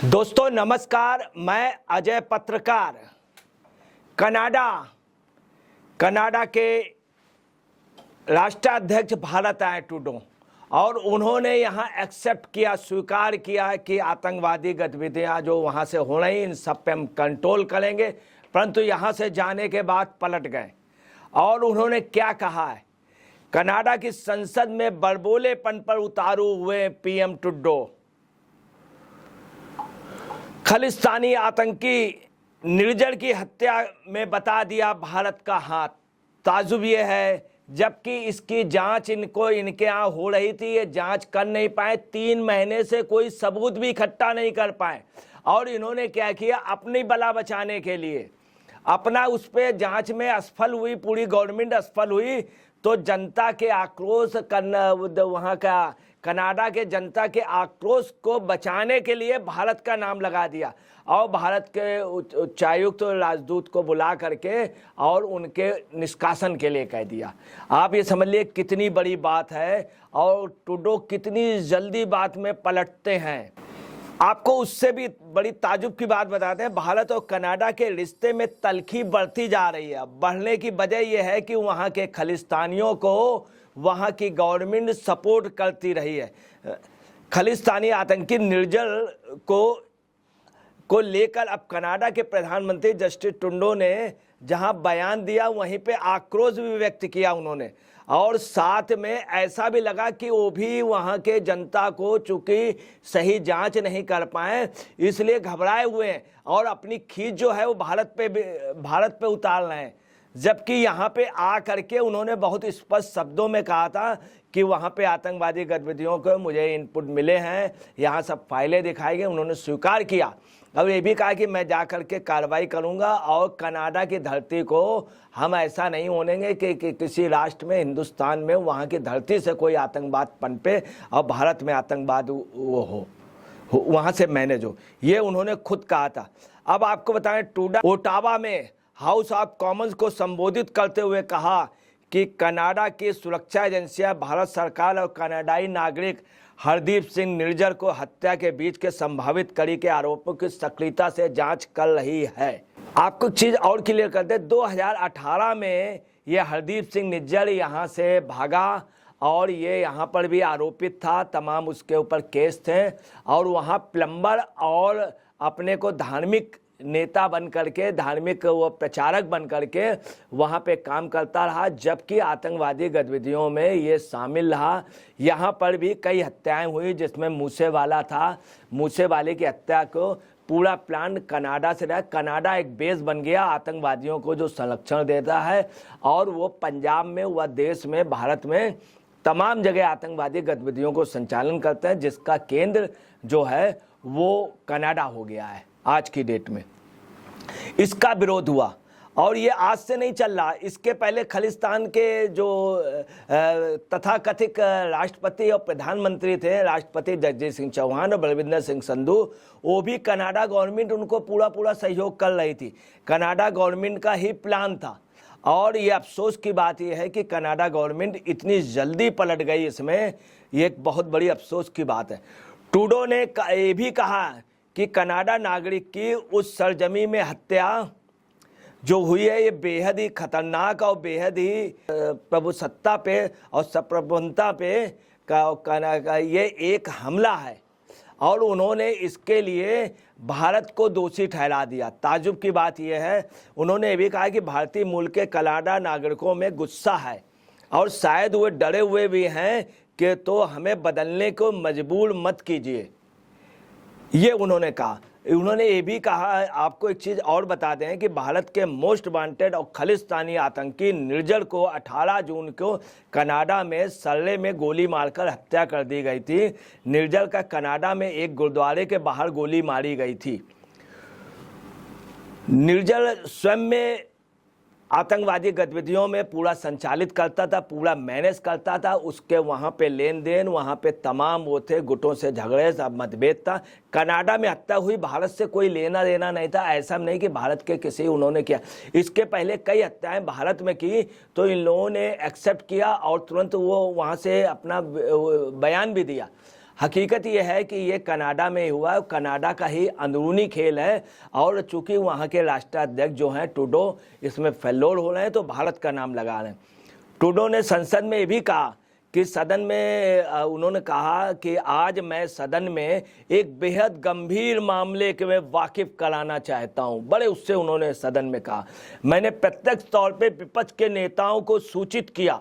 दोस्तों नमस्कार, मैं अजय पत्रकार। कनाडा के राष्ट्राध्यक्ष भारत आए ट्रूडो, और उन्होंने यहाँ एक्सेप्ट किया, स्वीकार किया कि आतंकवादी गतिविधियाँ जो वहाँ से हो रही इन सब पे हम कंट्रोल करेंगे। परंतु यहाँ से जाने के बाद पलट गए और उन्होंने क्या कहा है। कनाडा की संसद में बड़बोलेपन पर उतारू हुए पीएम ट्रूडो। खालिस्तानी आतंकी निर्जर की हत्या में बता दिया भारत का हाथ। ताजुब ये है, जबकि इसकी जांच इनके यहाँ हो रही थी, ये जांच कर नहीं पाए, 3 महीने से कोई सबूत भी इकट्ठा नहीं कर पाए। और इन्होंने क्या किया, अपनी बला बचाने के लिए अपना उस पर जांच में असफल हुई, पूरी गवर्नमेंट असफल हुई, तो जनता के आक्रोश करना, वहाँ का कनाडा के जनता के आक्रोश को बचाने के लिए भारत का नाम लगा दिया और भारत के उच्चायुक्त और राजदूत को बुला करके और उनके निष्कासन के लिए कह दिया। आप ये समझ लिए कितनी बड़ी बात है और ट्रूडो कितनी जल्दी बात में पलटते हैं। आपको उससे भी बड़ी ताजुब की बात बताते हैं, भारत और कनाडा के रिश्ते में तल्खी बढ़ती जा रही है। बढ़ने की वजह यह है कि वहाँ के खालिस्तानियों को वहाँ की गवर्नमेंट सपोर्ट करती रही है। खालिस्तानी आतंकी निर्जर को लेकर अब कनाडा के प्रधानमंत्री जस्टिन ट्रूडो ने जहां बयान दिया, वहीं पे आक्रोश भी व्यक्त किया उन्होंने। और साथ में ऐसा भी लगा कि वो भी वहां के जनता को चूंकि सही जांच नहीं कर पाए, इसलिए घबराए हुए हैं और अपनी खींच जो है वो भारत पे उतार रहे हैं। जबकि यहाँ पे आ करके उन्होंने बहुत स्पष्ट शब्दों में कहा था कि वहाँ पे आतंकवादी गतिविधियों को मुझे इनपुट मिले हैं, यहाँ सब फाइलें दिखाई गई, उन्होंने स्वीकार किया। अब ये भी कहा कि मैं जा करके कार्रवाई करूँगा और कनाडा की धरती को हम ऐसा नहीं होने देंगे कि किसी राष्ट्र में, हिंदुस्तान में, वहाँ की धरती से कोई आतंकवाद पनपे और भारत में आतंकवाद वो हो, वहाँ से मैनेज हो। ये उन्होंने खुद कहा था। अब आपको बताएं, ट्रूडो ओटावा में हाउस ऑफ कॉमन्स को संबोधित करते हुए कहा कि कनाडा की सुरक्षा एजेंसियां भारत सरकार और कनाडाई नागरिक हरदीप सिंह निर्जर को हत्या के बीच के संभावित कड़ी के आरोपों की सक्रियता से जांच कर रही है। आपको चीज और क्लियर कर दे, 2018 में ये हरदीप सिंह निर्जर यहाँ से भागा और ये यहाँ पर भी आरोपित था, तमाम उसके ऊपर केस थे और वहाँ प्लम्बर और अपने को धार्मिक नेता बन करके, धार्मिक वो प्रचारक बन करके वहाँ पे काम करता रहा, जबकि आतंकवादी गतिविधियों में ये शामिल रहा। यहाँ पर भी कई हत्याएं हुई जिसमें मूसेवाला था। मूसेवाले की हत्या को पूरा प्लान कनाडा से रहा। कनाडा एक बेस बन गया आतंकवादियों को जो संरक्षण देता है और वो पंजाब में, वह देश में, भारत में तमाम जगह आतंकवादी गतिविधियों को संचालन करते हैं, जिसका केंद्र जो है वो कनाडा हो गया है आज की डेट में। इसका विरोध हुआ और ये आज से नहीं चल रहा। इसके पहले खालिस्तान के जो तथाकथित राष्ट्रपति और प्रधानमंत्री थे, राष्ट्रपति जगजीत सिंह चौहान और बलविंदर सिंह संधू, वो भी कनाडा गवर्नमेंट उनको पूरा सहयोग कर रही थी। कनाडा गवर्नमेंट का ही प्लान था और ये अफसोस की बात यह है कि कनाडा गवर्नमेंट इतनी जल्दी पलट गई, इसमें ये एक बहुत बड़ी अफसोस की बात है। ट्रूडो ने ये भी कहा कि कनाडा नागरिक की उस सरजमी में हत्या जो हुई है, ये बेहद ही खतरनाक और बेहद ही प्रभुसत्ता पे और संप्रभुता पे का ये एक हमला है और उन्होंने इसके लिए भारत को दोषी ठहरा दिया। ताजुब की बात यह है, उन्होंने ये भी कहा कि भारतीय मूल के कनाडा नागरिकों में गुस्सा है और शायद वे डरे हुए भी हैं कि तो हमें बदलने को मजबूर मत कीजिए, ये उन्होंने कहा। उन्होंने ये भी कहा, आपको एक चीज़ और बता दें कि भारत के मोस्ट वांटेड और खालिस्तानी आतंकी निर्जर को 18 जून को कनाडा में सर्रे में गोली मारकर हत्या कर दी गई थी। निर्जर का कनाडा में एक गुरुद्वारे के बाहर गोली मारी गई थी। निर्जर स्वयं में आतंकवादी गतिविधियों में पूरा संचालित करता था, पूरा मैनेज करता था। उसके वहाँ पे लेन देन, वहाँ पे तमाम वो थे, गुटों से झगड़े, सब मतभेद था। कनाडा में हत्या हुई, भारत से कोई लेना देना नहीं था। ऐसा नहीं कि भारत के किसी उन्होंने किया, इसके पहले कई हत्याएं भारत में की तो इन लोगों ने एक्सेप्ट किया और तुरंत वो वहाँ से अपना बयान भी दिया। हकीकत यह है कि ये कनाडा में हुआ, कनाडा का ही अंदरूनी खेल है। और चूंकि वहाँ के राष्ट्राध्यक्ष जो हैं ट्रूडो इसमें फेल्योर हो रहे हैं तो भारत का नाम लगा रहे हैं। ट्रूडो ने संसद में ये भी कहा कि सदन में उन्होंने कहा कि आज मैं सदन में एक बेहद गंभीर मामले के मैं वाकिफ कराना चाहता हूं। बड़े उससे उन्होंने सदन में कहा, मैंने प्रत्यक्ष तौर पे विपक्ष के नेताओं को सूचित किया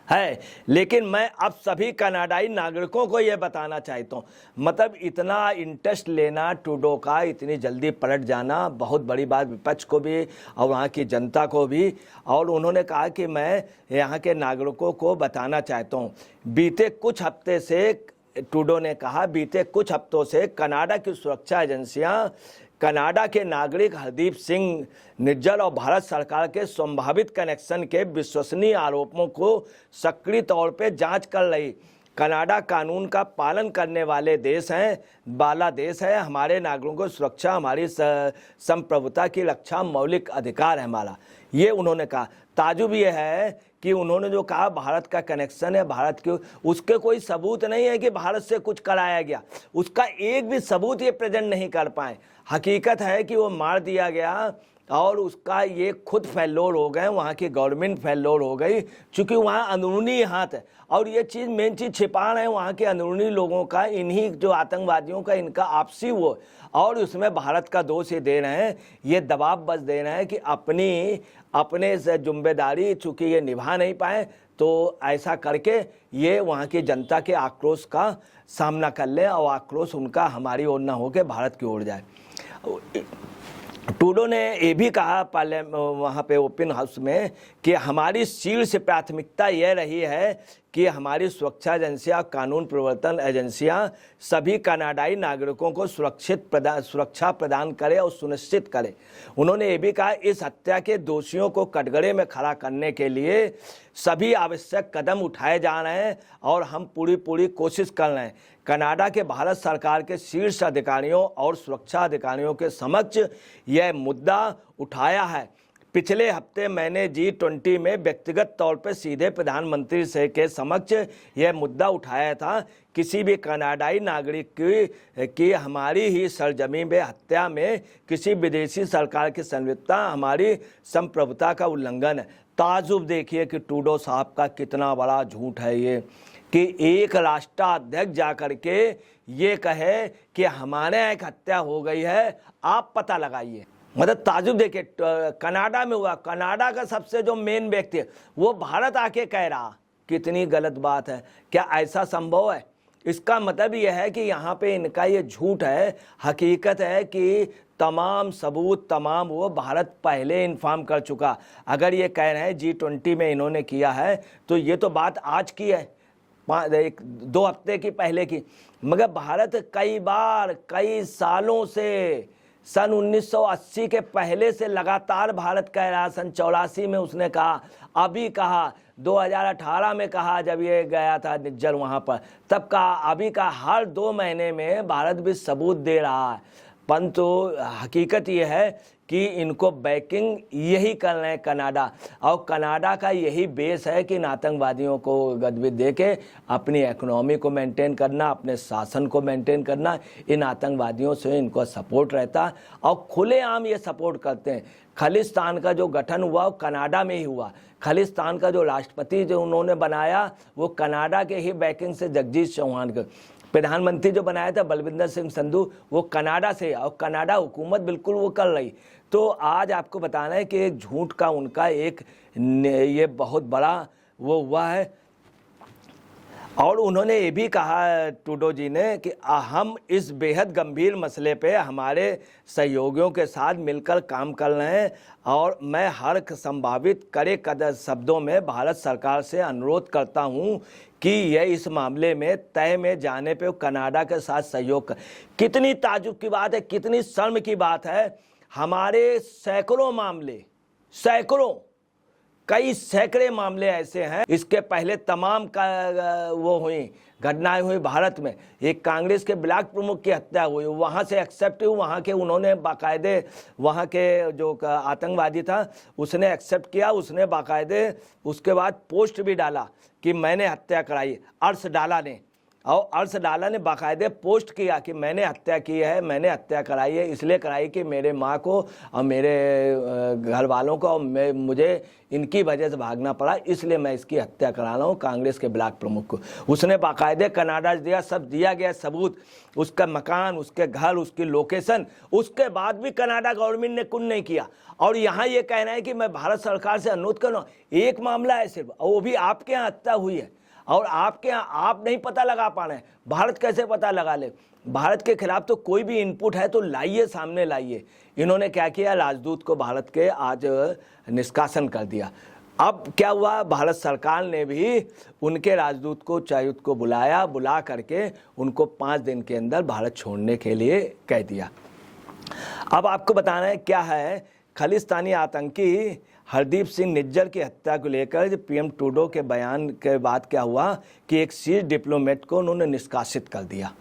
है, लेकिन मैं अब सभी कनाडाई नागरिकों को यह बताना चाहता हूँ। मतलब इतना इंटरेस्ट लेना ट्रूडो का, इतनी जल्दी पलट जाना बहुत बड़ी बात विपक्ष को भी और वहाँ की जनता को भी। और उन्होंने कहा कि मैं यहाँ के नागरिकों को बताना चाहता हूँ। बीते कुछ हफ्ते से, ट्रूडो ने कहा, बीते कुछ हफ्तों से कनाडा की सुरक्षा एजेंसियाँ कनाडा के नागरिक हरदीप सिंह निज्जर और भारत सरकार के संभावित कनेक्शन के विश्वसनीय आरोपों को सक्रिय तौर पर जांच कर रही। कनाडा कानून का पालन करने वाले देश हैं, वाला देश है। हमारे नागरिकों की सुरक्षा, हमारी संप्रभुता की रक्षा मौलिक अधिकार है हमारा, ये उन्होंने कहा। ताजुब ये है कि उन्होंने जो कहा भारत का कनेक्शन है, भारत के, उसके कोई सबूत नहीं है कि भारत से कुछ कराया गया, उसका एक भी सबूत ये प्रेजेंट नहीं कर पाए। हकीकत है कि वो मार दिया गया और उसका ये खुद फेल्योर हो गए, वहाँ की गवर्नमेंट फेल्योर हो गई, चूँकि वहाँ अंदरूनी हाथ है। और ये चीज़ मेन चीज़ छिपा रहे हैं वहाँ के अंदरूनी लोगों का, इन्हीं जो आतंकवादियों का, इनका आपसी वो, और उसमें भारत का दोष ये दे रहे हैं, ये दबाव बस दे रहे हैं कि अपने से जिम्मेदारी चूँकि ये निभा नहीं पाए तो ऐसा करके ये वहाँ की जनता के आक्रोश का सामना कर लें और आक्रोश उनका हमारी ओर ना होकर भारत की ओर जाए। ट्रूडो ने ये भी कहा वहाँ पे ओपन हाउस में कि हमारी शीर्ष प्राथमिकता यह रही है कि हमारी सुरक्षा एजेंसियाँ, कानून प्रवर्तन एजेंसियाँ सभी कनाडाई नागरिकों को सुरक्षा प्रदान करें और सुनिश्चित करें। उन्होंने ये भी कहा इस हत्या के दोषियों को कटघरे में खड़ा करने के लिए सभी आवश्यक कदम उठाए जा रहे हैं और हम पूरी कोशिश कर रहे हैं। कनाडा के भारत सरकार के शीर्ष अधिकारियों और सुरक्षा अधिकारियों के समक्ष यह मुद्दा उठाया है। पिछले हफ्ते मैंने G20 में व्यक्तिगत तौर पर सीधे प्रधानमंत्री से के समक्ष यह मुद्दा उठाया था। किसी भी कनाडाई नागरिक की हमारी ही सरजमीन में हत्या में किसी विदेशी सरकार की संलिप्तता हमारी संप्रभुता का उल्लंघन है। ताजुब देखिए कि ट्रूडो साहब का कितना बड़ा झूठ है ये, कि एक राष्ट्राध्यक्ष जाकर के ये कहे कि हमारे यहाँ एक हत्या हो गई है, आप पता लगाइए। मतलब ताजुब देखिए, कनाडा में हुआ, कनाडा का सबसे जो मेन व्यक्ति है वो भारत आके कह रहा, कितनी गलत बात है। क्या ऐसा संभव है? इसका मतलब यह है कि यहाँ पे इनका ये झूठ है। हकीकत है कि तमाम सबूत, तमाम वो भारत पहले इन्फॉर्म कर चुका। अगर ये कह रहे हैं G20 में इन्होंने किया है तो ये तो बात आज की है, 2 हफ्ते की पहले की। मगर भारत कई बार, कई सालों से, सन 1980 के पहले से लगातार भारत कह रहा, सन 84 में उसने कहा, अभी कहा, 2018 में कहा जब ये गया था निज्जर वहाँ पर, तब कहा, अभी का हर 2 महीने में भारत भी सबूत दे रहा है। परंतु हकीकत ये है कि इनको बैकिंग यही कर रहे हैं कनाडा, और कनाडा का यही बेस है कि इन आतंकवादियों को गतिविधि दे के अपनी इकोनॉमी को मेंटेन करना, अपने शासन को मेंटेन करना। इन आतंकवादियों से इनको सपोर्ट रहता और खुलेआम ये सपोर्ट करते हैं। खालिस्तान का जो गठन हुआ वो कनाडा में ही हुआ। खालिस्तान का जो राष्ट्रपति जो उन्होंने बनाया वो कनाडा के ही बैकिंग से, जगजीत चौहान के प्रधानमंत्री जो बनाया था बलविंदर सिंह संधू, वो कनाडा से, और कनाडा हुकूमत बिल्कुल वो कर रही। तो आज आपको बताना है कि एक झूठ का उनका एक ये बहुत बड़ा वो हुआ है। और उन्होंने ये भी कहा ट्रूडो जी ने कि हम इस बेहद गंभीर मसले पे हमारे सहयोगियों के साथ मिलकर काम कर रहे हैं और मैं हर संभावित कड़े कदम शब्दों में भारत सरकार से अनुरोध करता हूं कि यह इस मामले में तय में जाने पे कनाडा के साथ सहयोग कर। कितनी ताजुब की बात है, कितनी शर्म की बात है। हमारे सैकड़ों मामले, कई सैकड़े मामले ऐसे हैं। इसके पहले तमाम का वो हुई घटनाएं हुई भारत में। एक कांग्रेस के ब्लॉक प्रमुख की हत्या हुई, वहाँ से एक्सेप्ट हुई, वहाँ के उन्होंने बाकायदे, वहाँ के जो आतंकवादी था उसने एक्सेप्ट किया, उसने बाकायदे उसके बाद पोस्ट भी डाला कि मैंने हत्या कराई, अर्श डाला ने। और अर्श डाला ने बाकायदे पोस्ट किया कि मैंने हत्या की है, मैंने हत्या कराई है, इसलिए कराई कि मेरे माँ को और मेरे घर वालों को और मुझे इनकी वजह से भागना पड़ा, इसलिए मैं इसकी हत्या करा रहा हूँ कांग्रेस के ब्लॉक प्रमुख को। उसने बाकायदे कनाडा दिया, सब दिया गया सबूत, उसका मकान, उसके घर, उसकी लोकेशन। उसके बाद भी कनाडा गवर्नमेंट ने कुछ नहीं किया। और यहाँ ये कहना है कि मैं भारत सरकार से अनुरोध कर रहा हूँ, एक मामला है सिर्फ, और वो भी आपके यहाँ हत्या हुई है और आपके यहाँ आप नहीं पता लगा पा रहे हैं, भारत कैसे पता लगा ले? भारत के खिलाफ तो कोई भी इनपुट है तो लाइए, सामने लाइए। इन्होंने क्या किया, राजदूत को भारत के आज निष्कासन कर दिया। अब क्या हुआ, भारत सरकार ने भी उनके राजदूत को, उच्चायुक्त को बुलाया, बुला करके उनको 5 दिन के अंदर भारत छोड़ने के लिए कह दिया। अब आपको बताना है क्या है, खालिस्तानी आतंकी हरदीप सिंह निज्जर की हत्या को लेकर पीएम ट्रूडो के बयान के बाद क्या हुआ कि एक शीर्ष डिप्लोमेट को उन्होंने निष्कासित कर दिया।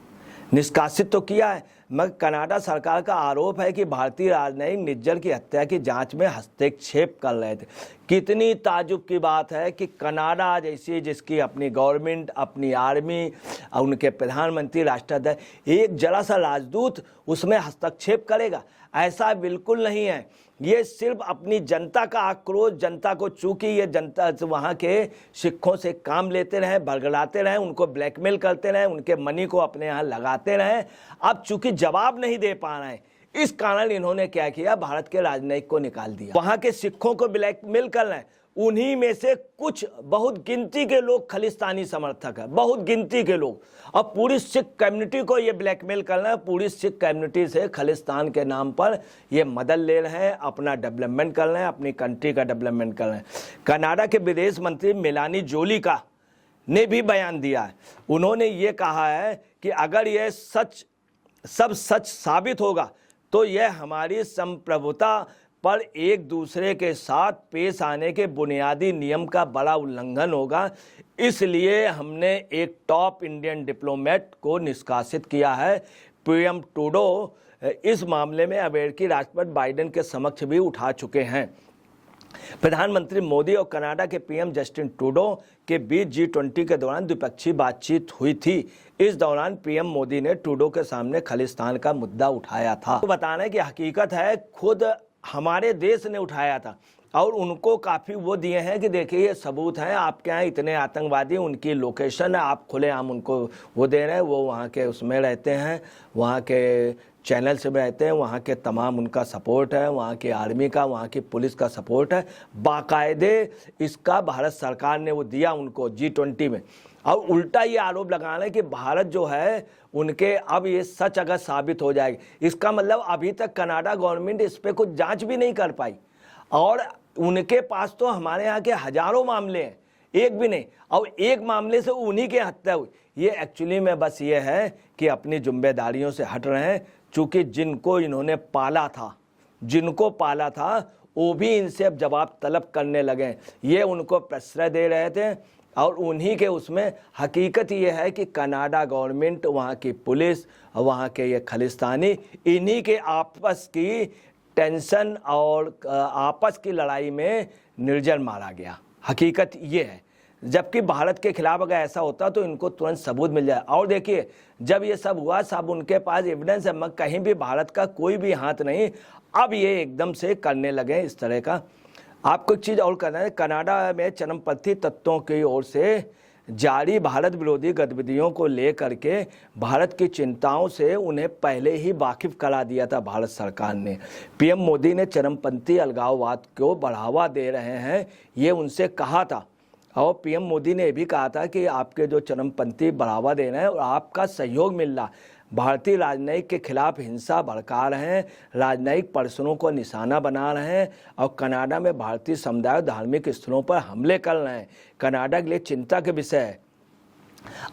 निष्कासित तो किया है, मगर कनाडा सरकार का आरोप है कि भारतीय राजनयिक निज्जर की हत्या की जांच में हस्तक्षेप कर रहे थे। कितनी ताजुब की बात है कि कनाडा जैसी, जिसकी अपनी गवर्नमेंट, अपनी आर्मी, उनके प्रधानमंत्री, राष्ट्राध्यक्ष, एक जरा सा राजदूत उसमें हस्तक्षेप करेगा? ऐसा बिल्कुल नहीं है। ये सिर्फ अपनी जनता का आक्रोश, जनता को, चूंकि ये जनता वहाँ के सिखों से काम लेते रहे, भड़बड़ाते रहे, उनको ब्लैकमेल करते रहे, उनके मनी को अपने यहाँ लगाते रहे, अब चूंकि जवाब नहीं दे पा रहे हैं, इस कारण इन्होंने क्या किया, भारत के राजनयिक को निकाल दिया। वहाँ के सिखों को ब्लैकमेल कर रहे हैं। उन्हीं में से कुछ बहुत गिनती के लोग खालिस्तानी समर्थक है, बहुत गिनती के लोग, और पूरी सिख कम्युनिटी को ये ब्लैकमेल कर रहे हैं। पूरी सिख कम्युनिटी से खालिस्तान के नाम पर ये मदद ले रहे हैं, अपना डेवलपमेंट कर रहे हैं, अपनी कंट्री का डेवलपमेंट कर रहे हैं। कनाडा के विदेश मंत्री मेलानी जोली का ने भी बयान दिया है। उन्होंने ये कहा है कि अगर ये सब सच साबित होगा तो यह हमारी संप्रभुता पर एक दूसरे के साथ पेश आने के बुनियादी नियम का बड़ा उल्लंघन होगा। इसलिए हमने एक टॉप इंडियन डिप्लोमेट को निष्कासित किया है। पीएम ट्रूडो इस मामले में अमेरिकी राष्ट्रपति बाइडेन के समक्ष भी उठा चुके हैं। प्रधानमंत्री मोदी और कनाडा के पीएम जस्टिन ट्रूडो के बीच G20 के दौरान द्विपक्षीय बातचीत हुई थी। इस दौरान पीएम मोदी ने ट्रूडो के सामने खालिस्तान का मुद्दा उठाया था। तो बताना है कि हकीकत है खुद हमारे देश ने उठाया था और उनको काफ़ी वो दिए हैं कि देखिए ये सबूत हैं, आपके यहाँ इतने आतंकवादी, उनकी लोकेशन है, आप खुलेआम उनको वो दे रहे हैं, वो वहाँ के उसमें रहते हैं, वहाँ के चैनल से रहते हैं, वहाँ के तमाम उनका सपोर्ट है, वहाँ की आर्मी का, वहाँ की पुलिस का सपोर्ट है। बाकायदे इसका भारत सरकार ने वो दिया उनको G20 में। और उल्टा ये आरोप लगा रहे हैं कि भारत जो है उनके, अब ये सच अगर साबित हो जाएगी, इसका मतलब अभी तक कनाडा गवर्नमेंट इस पर कुछ जांच भी नहीं कर पाई, और उनके पास तो हमारे यहाँ के हजारों मामले हैं, एक भी नहीं, और एक मामले से उन्हीं की हत्या हुई। ये एक्चुअली में बस ये है कि अपनी जिम्मेदारियों से हट रहे हैं, चूँकि जिनको इन्होंने पाला था वो भी इनसे अब जवाब तलब करने लगे। ये उनको प्रश्रय दे रहे थे और उन्हीं के उसमें हकीकत ये है कि कनाडा गवर्नमेंट, वहाँ की पुलिस, वहाँ के ये खालिस्तानी, इन्हीं के आपस की टेंशन और आपस की लड़ाई में निर्जर मारा गया। हकीकत ये है। जबकि भारत के खिलाफ अगर ऐसा होता तो इनको तुरंत सबूत मिल जाए। और देखिए जब ये सब हुआ, सब उनके पास एविडेंस है, मगर कहीं भी भारत का कोई भी हाथ नहीं। अब ये एकदम से करने लगे इस तरह का। आपको एक चीज़ और करना है, कनाडा में चरमपंथी तत्वों की ओर से जारी भारत विरोधी गतिविधियों को लेकर के भारत की चिंताओं से उन्हें पहले ही वाकिफ करा दिया था भारत सरकार ने। पीएम मोदी ने चरमपंथी अलगाववाद को बढ़ावा दे रहे हैं, ये उनसे कहा था। और पीएम मोदी ने भी कहा था कि आपके जो चरमपंथी बढ़ावा दे रहे हैं और आपका सहयोग मिल रहा, भारतीय राजनयिक के खिलाफ हिंसा भड़का रहे हैं, राजनयिक पर्सनों को निशाना बना रहे हैं और कनाडा में भारतीय समुदाय धार्मिक स्थलों पर हमले कर रहे हैं। कनाडा के लिए चिंता के विषय है।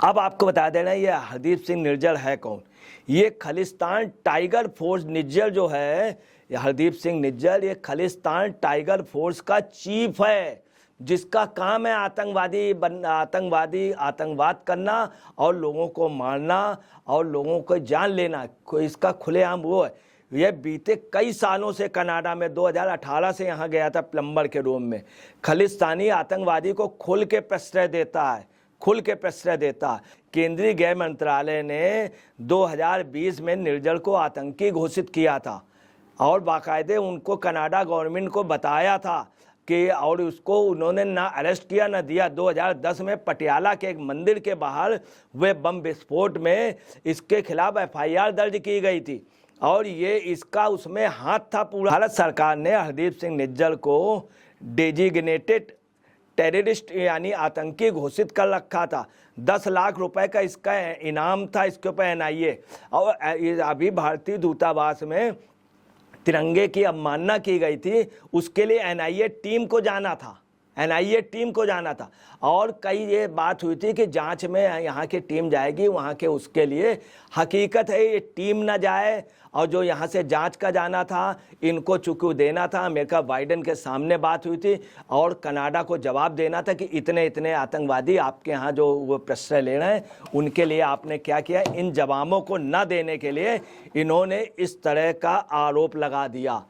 अब आपको बता देना ये हरदीप सिंह निज्जर है कौन। ये खालिस्तान टाइगर फोर्स निज्जर जो है, हरदीप सिंह निज्जर, ये खालिस्तान टाइगर फोर्स का चीफ है, जिसका काम है आतंकवाद करना और लोगों को मारना और लोगों को जान लेना। इसका खुलेआम वो है। यह बीते कई सालों से कनाडा में 2018 से यहाँ गया था प्लम्बर के रूम में। खालिस्तानी आतंकवादी को खुल के प्रश्रय देता है, केंद्रीय गृह मंत्रालय ने 2020 में निर्जल को आतंकी घोषित किया था और बाकायदे उनको कनाडा गवर्नमेंट को बताया था कि, और उसको उन्होंने ना अरेस्ट किया ना दिया। 2010 में पटियाला के एक मंदिर के बाहर हुए बम विस्फोट में इसके खिलाफ FIR दर्ज की गई थी और ये इसका उसमें हाथ था पूरा। भारत सरकार ने हरदीप सिंह निज्जल को डेजिग्नेटेड टेररिस्ट यानी आतंकी घोषित कर रखा था। 10 लाख रुपए का इसका इनाम था इसके ऊपर NIA। और अभी भारतीय दूतावास में तिरंगे की अवमानना की गई थी, उसके लिए NIA टीम को जाना था, NIA टीम को जाना था। और कई ये बात हुई थी कि जांच में यहाँ की टीम जाएगी वहाँ के, उसके लिए हकीकत है ये टीम ना जाए और जो यहाँ से जांच का जाना था इनको चूंकि देना था। अमेरिका बाइडेन के सामने बात हुई थी और कनाडा को जवाब देना था कि इतने इतने आतंकवादी आपके यहाँ जो वो प्रश्रय ले रहे हैं उनके लिए आपने क्या किया। इन जवाबों को न देने के लिए इन्होंने इस तरह का आरोप लगा दिया।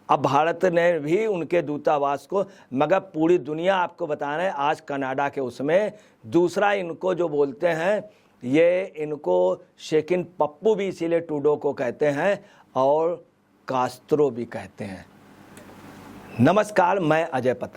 अब भारत ने भी उनके दूतावास को, मगर पूरी दुनिया आपको बता रहे हैं आज कनाडा के उसमें दूसरा इनको जो बोलते हैं ये इनको शेकिन पप्पू भी इसीलिए ट्रूडो को कहते हैं और कास्त्रो भी कहते हैं। नमस्कार, मैं अजय पत्र।